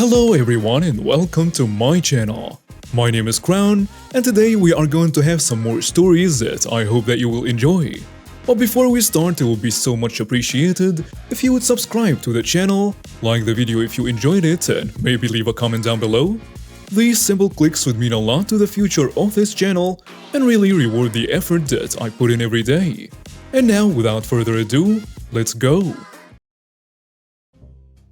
Hello everyone and welcome to my channel. My name is Crown and today we are going to have some more stories that I hope that you will enjoy. But before we start, it will be so much appreciated if you would subscribe to the channel, like the video if you enjoyed it, and maybe leave a comment down below. These simple clicks would mean a lot to the future of this channel and really reward the effort that I put in every day. And now, without further ado, let's go!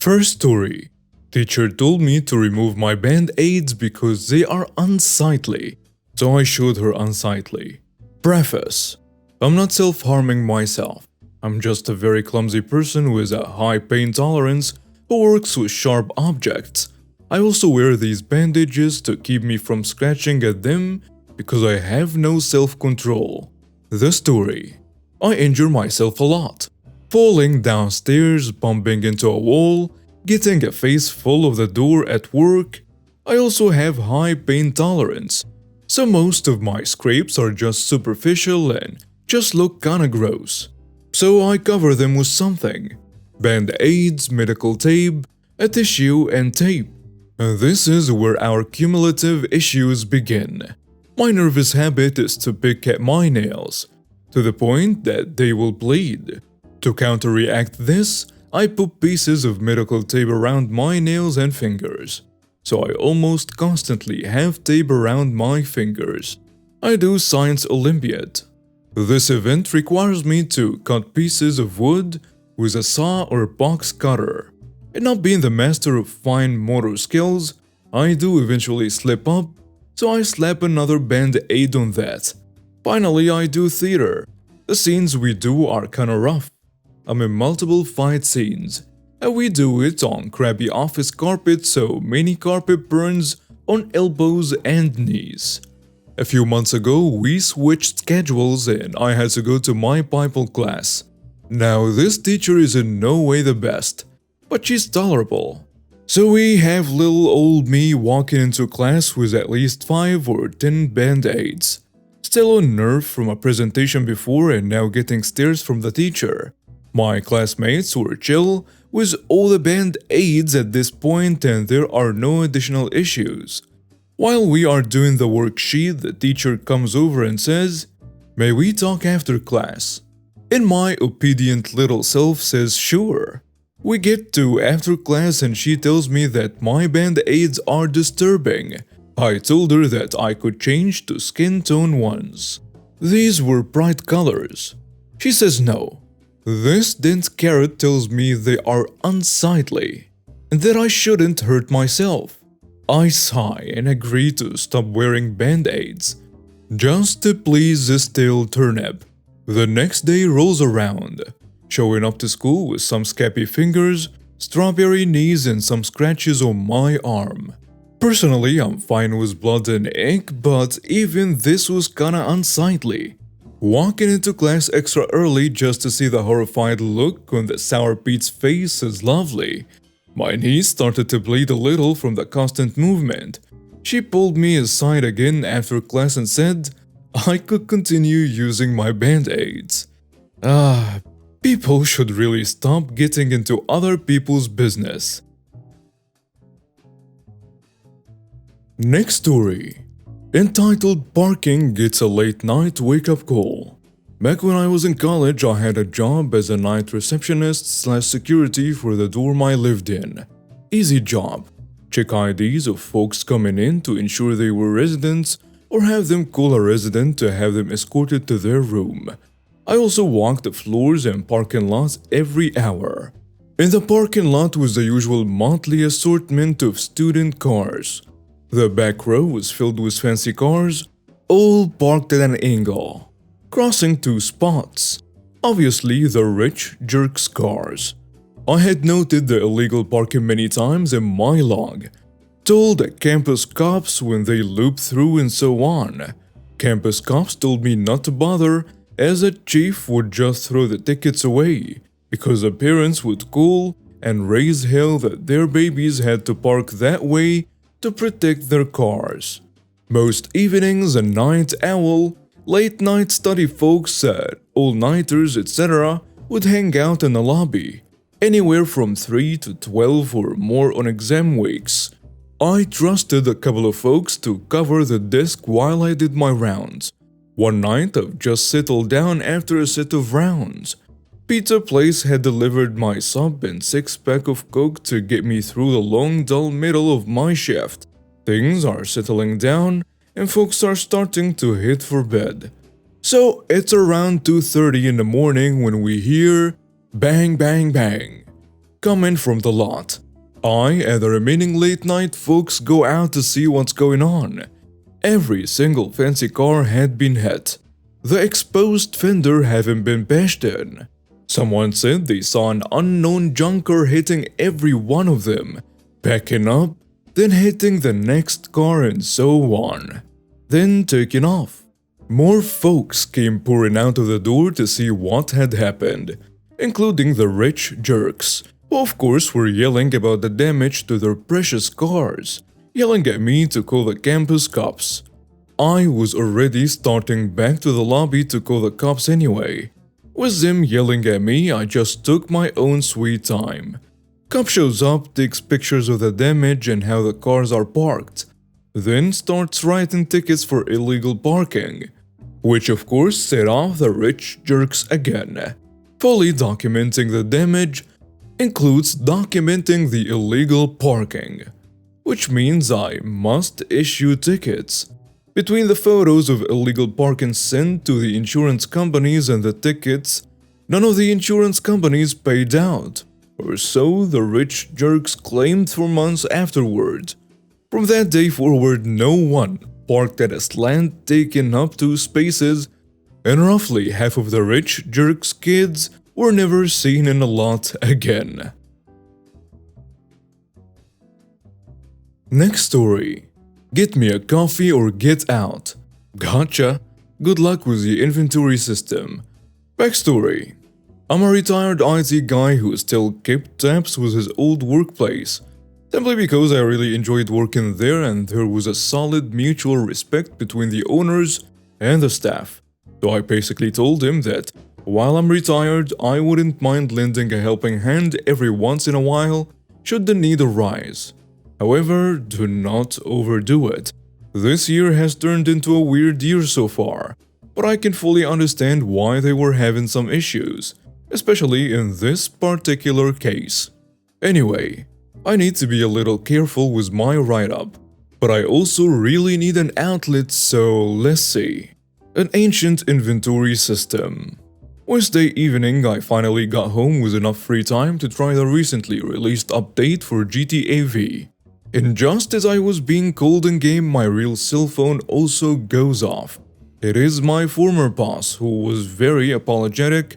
First story. Teacher told me to remove my band-aids because they are unsightly, so I showed her unsightly. Preface. I'm not self-harming myself. I'm just a very clumsy person with a high pain tolerance who works with sharp objects. I also wear these bandages to keep me from scratching at them because I have no self-control. The story. I injure myself a lot. Falling downstairs, bumping into a wall, getting a face full of the door at work. I also have high pain tolerance, so most of my scrapes are just superficial and just look kinda gross. So I cover them with something. Band-aids, medical tape, a tissue, and tape. And this is where our cumulative issues begin. My nervous habit is to pick at my nails, to the point that they will bleed. To counteract this, I put pieces of medical tape around my nails and fingers, so I almost constantly have tape around my fingers. I do Science Olympiad. This event requires me to cut pieces of wood with a saw or box cutter. And not being the master of fine motor skills, I do eventually slip up, so I slap another band-aid on that. Finally, I do theater. The scenes we do are kinda rough. I'm in multiple fight scenes, and we do it on crappy office carpet, so many carpet burns on elbows and knees. A few months ago, we switched schedules and I had to go to my Bible class. Now, this teacher is in no way the best, but she's tolerable. So we have little old me walking into class with at least 5 or 10 band-aids. Still on nerve from a presentation before and now getting stares from the teacher. My classmates were chill with all the band-aids at this point and there are no additional issues. While we are doing the worksheet, the teacher comes over and says, "May we talk after class?" And my obedient little self says, "Sure." We get to after class and she tells me that my band-aids are disturbing. I told her that I could change to skin tone ones. These were bright colors. She says no. This dense carrot tells me they are unsightly and that I shouldn't hurt myself. I sigh and agree to stop wearing band-aids, just to please this stale turnip. The next day rolls around, showing up to school with some scabby fingers, strawberry knees, and some scratches on my arm. Personally, I'm fine with blood and ink, but even this was kinda unsightly. Walking into class extra early just to see the horrified look on the Sour Pete's face is lovely. My knees started to bleed a little from the constant movement. She pulled me aside again after class and said I could continue using my band-aids. People should really stop getting into other people's business. Next story. Entitled Parking Gets a Late Night Wake-Up Call. Back when I was in college, I had a job as a night receptionist/security for the dorm I lived in. Easy job. Check IDs of folks coming in to ensure they were residents or have them call a resident to have them escorted to their room. I also walked the floors and parking lots every hour. In the parking lot was the usual motley assortment of student cars. The back row was filled with fancy cars, all parked at an angle, crossing 2 spots. Obviously, the rich jerks' cars. I had noted the illegal parking many times in my log. Told the campus cops when they looped through and so on. Campus cops told me not to bother as a chief would just throw the tickets away because the parents would call and raise hell that their babies had to park that way to protect their cars. Most evenings, a night owl, late-night study folks, all-nighters, etc. would hang out in the lobby, anywhere from 3 to 12 or more on exam weeks. I trusted a couple of folks to cover the desk while I did my rounds. One night I've just settled down after a set of rounds. Pizza place had delivered my sub and 6-pack of Coke to get me through the long dull middle of my shift. Things are settling down and folks are starting to head for bed. So it's around 2:30 in the morning when we hear bang bang bang coming from the lot. I and the remaining late night folks go out to see what's going on. Every single fancy car had been hit. The exposed fender having been bashed in. Someone said they saw an unknown junker hitting every one of them, backing up, then hitting the next car and so on, then taking off. More folks came pouring out of the door to see what had happened, including the rich jerks, who of course were yelling about the damage to their precious cars, yelling at me to call the campus cops. I was already starting back to the lobby to call the cops anyway. With them yelling at me, I just took my own sweet time. Cop shows up, takes pictures of the damage and how the cars are parked, then starts writing tickets for illegal parking, which of course set off the rich jerks again. Fully documenting the damage includes documenting the illegal parking, which means I must issue tickets. Between the photos of illegal parking sent to the insurance companies and the tickets, none of the insurance companies paid out, or so the rich jerks claimed for months afterward. From that day forward, no one parked at a slant taking up 2 spaces, and roughly half of the rich jerks' kids were never seen in a lot again. Next story. Get me a coffee or get out. Gotcha. Good luck with the inventory system. Backstory. I'm a retired IT guy who still kept tabs with his old workplace, simply because I really enjoyed working there and there was a solid mutual respect between the owners and the staff. So I basically told him that while I'm retired, I wouldn't mind lending a helping hand every once in a while should the need arise. However, do not overdo it. This year has turned into a weird year so far, but I can fully understand why they were having some issues, especially in this particular case. Anyway, I need to be a little careful with my write-up, but I also really need an outlet, so let's see. An ancient inventory system. Wednesday evening, I finally got home with enough free time to try the recently released update for GTA V. And just as I was being called in game, my real cell phone also goes off. It is my former boss who was very apologetic,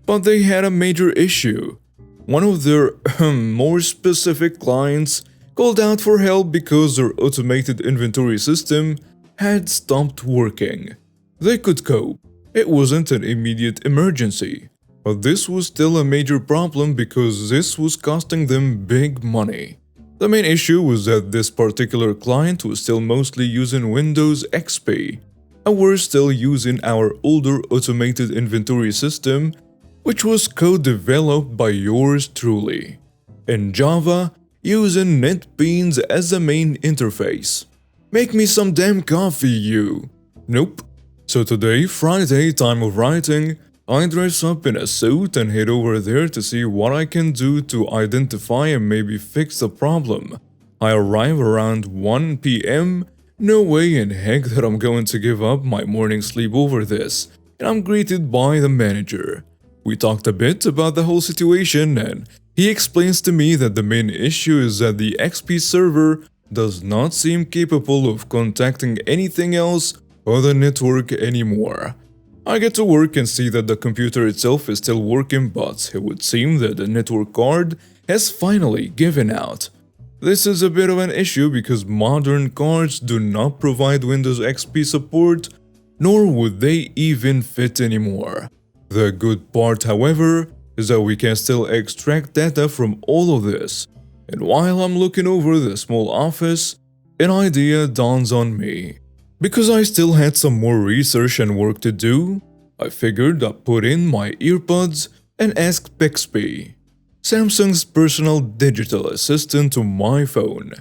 but they had a major issue. One of their more specific clients called out for help because their automated inventory system had stopped working. They could cope. It wasn't an immediate emergency, but this was still a major problem because this was costing them big money. The main issue was that this particular client was still mostly using Windows XP, and we're still using our older automated inventory system, which was co-developed by yours truly, in Java using NetBeans as the main interface. Make me some damn coffee, you! Nope. So today, Friday, time of writing, I dress up in a suit and head over there to see what I can do to identify and maybe fix the problem. I arrive around 1 p.m. No way in heck that I'm going to give up my morning sleep over this, and I'm greeted by the manager. We talked a bit about the whole situation and he explains to me that the main issue is that the XP server does not seem capable of contacting anything else on the network anymore. I get to work and see that the computer itself is still working, but it would seem that the network card has finally given out. This is a bit of an issue because modern cards do not provide Windows XP support, nor would they even fit anymore. The good part, however, is that we can still extract data from all of this. And while I'm looking over the small office, an idea dawns on me. Because I still had some more research and work to do, I figured I'd put in my earbuds and ask Pixabay, Samsung's personal digital assistant, to my phone.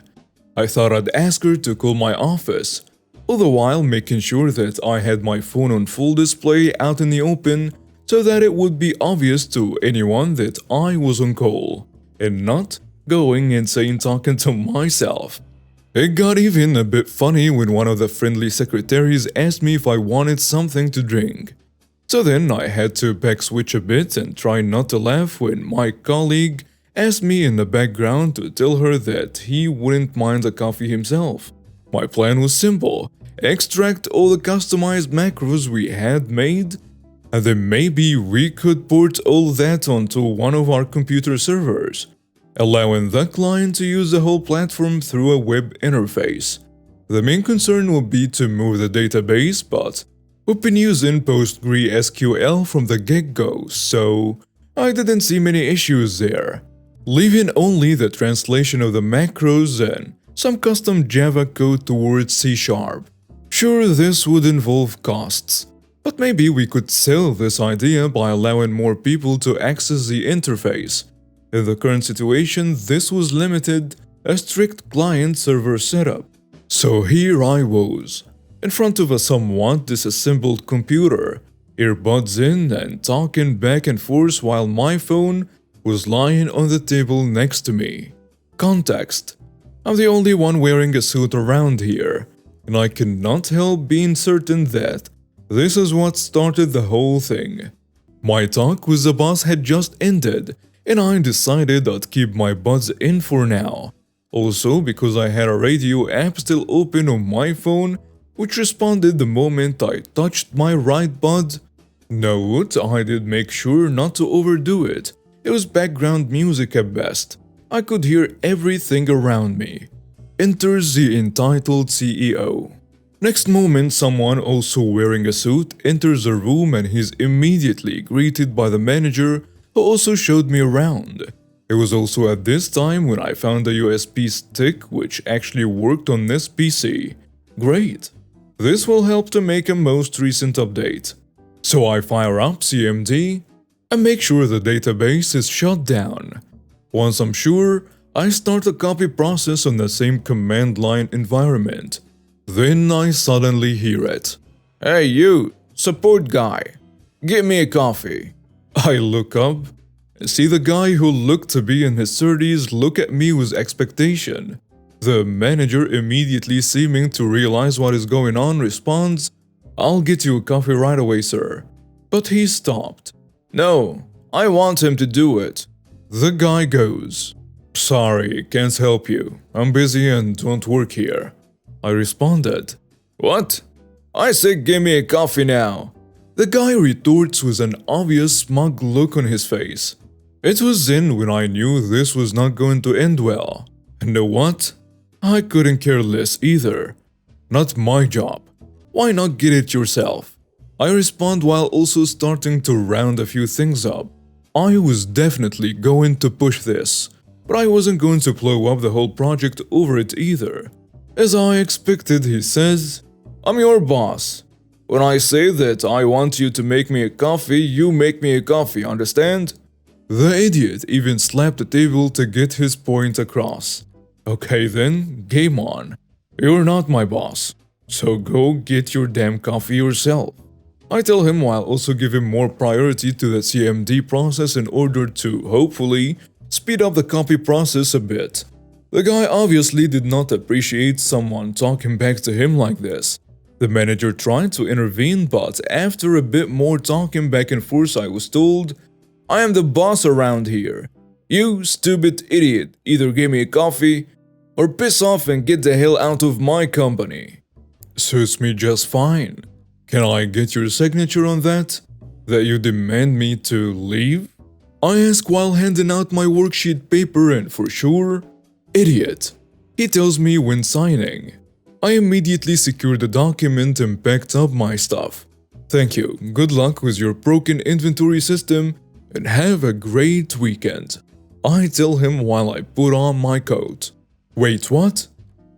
I thought I'd ask her to call my office, all the while making sure that I had my phone on full display out in the open so that it would be obvious to anyone that I was on call, and not going insane talking to myself. It got even a bit funny when one of the friendly secretaries asked me if I wanted something to drink. So then I had to back switch a bit and try not to laugh when my colleague asked me in the background to tell her that he wouldn't mind a coffee himself. My plan was simple: extract all the customized macros we had made, and then maybe we could port all that onto one of our computer servers, allowing the client to use the whole platform through a web interface. The main concern would be to move the database, but we've been using PostgreSQL from the get-go, so I didn't see many issues there, leaving only the translation of the macros and some custom Java code towards C#. Sure, this would involve costs, but maybe we could sell this idea by allowing more people to access the interface. In the current situation, this was limited, a strict client-server setup. So here I was, in front of a somewhat disassembled computer, earbuds in and talking back and forth while my phone was lying on the table next to me. Context: I'm the only one wearing a suit around here, and I cannot help being certain that this is what started the whole thing. My talk with the boss had just ended, and I decided I'd keep my buds in for now. Also because I had a radio app still open on my phone, which responded the moment I touched my right bud. Note, I did make sure not to overdo it. It was background music at best. I could hear everything around me. Enters the entitled CEO. Next moment, someone also wearing a suit enters the room and he's immediately greeted by the manager, who also showed me around. It was also at this time when I found a USB stick which actually worked on this PC. Great. This will help to make a most recent update. So I fire up CMD and make sure the database is shut down. Once I'm sure, I start a copy process on the same command line environment. Then I suddenly hear it. "Hey you, support guy, get me a coffee." I look up and see the guy who looked to be in his 30s look at me with expectation. The manager, immediately seeming to realize what is going on, responds, "I'll get you a coffee right away, sir." But he stopped. "No, I want him to do it." The guy goes, "Sorry, can't help you. I'm busy and don't work here." I responded, "What? I said give me a coffee now." The guy retorts with an obvious smug look on his face. It was then when I knew this was not going to end well. And know what? I couldn't care less either. Not my job. Why not get it yourself? I respond while also starting to round a few things up. I was definitely going to push this, but I wasn't going to blow up the whole project over it either. As I expected, he says, "I'm your boss. When I say that I want you to make me a coffee, you make me a coffee, understand?" The idiot even slapped the table to get his point across. Okay then, game on. You're not my boss, so go get your damn coffee yourself. I tell him while also giving more priority to the CMD process in order to, hopefully, speed up the copy process a bit. The guy obviously did not appreciate someone talking back to him like this. The manager tried to intervene, but after a bit more talking back and forth, I was told, "I am the boss around here. You stupid idiot, either give me a coffee or piss off and get the hell out of my company." Suits me just fine. Can I get your signature on that? That you demand me to leave? I ask while handing out my worksheet paper, and for sure, idiot, he tells me when signing. I immediately secured the document and packed up my stuff. Thank you, good luck with your broken inventory system, and have a great weekend. I tell him while I put on my coat. Wait, what?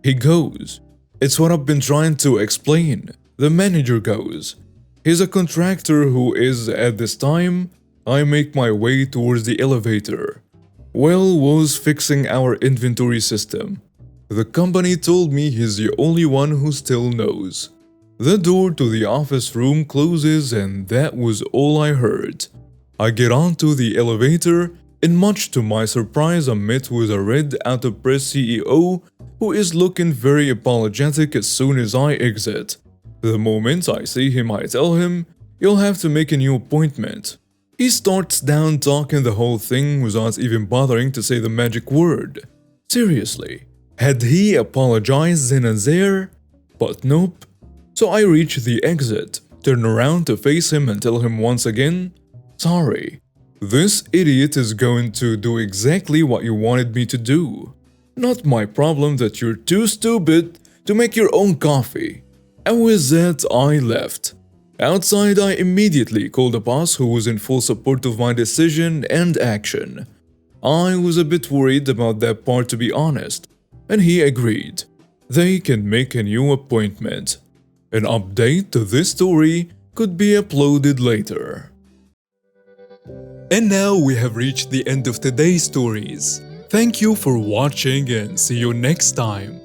He goes, "It's what I've been trying to explain." The manager goes, "He's a contractor who is, at this time, I make my way towards the elevator." Was fixing our inventory system. The company told me he's the only one who still knows. The door to the office room closes and that was all I heard. I get onto the elevator and much to my surprise I'm met with a red out-of-press CEO who is looking very apologetic as soon as I exit. The moment I see him I tell him, "You'll have to make a new appointment." He starts down talking the whole thing without even bothering to say the magic word. Seriously, had he apologized then and there? But nope. So I reach the exit, turn around to face him and tell him once again, "Sorry, this idiot is going to do exactly what you wanted me to do. Not my problem that you're too stupid to make your own coffee." And with that, I left. Outside, I immediately called the boss who was in full support of my decision and action. I was a bit worried about that part to be honest, and he agreed. They can make a new appointment. An update to this story could be uploaded later. And now we have reached the end of today's stories. Thank you for watching and see you next time.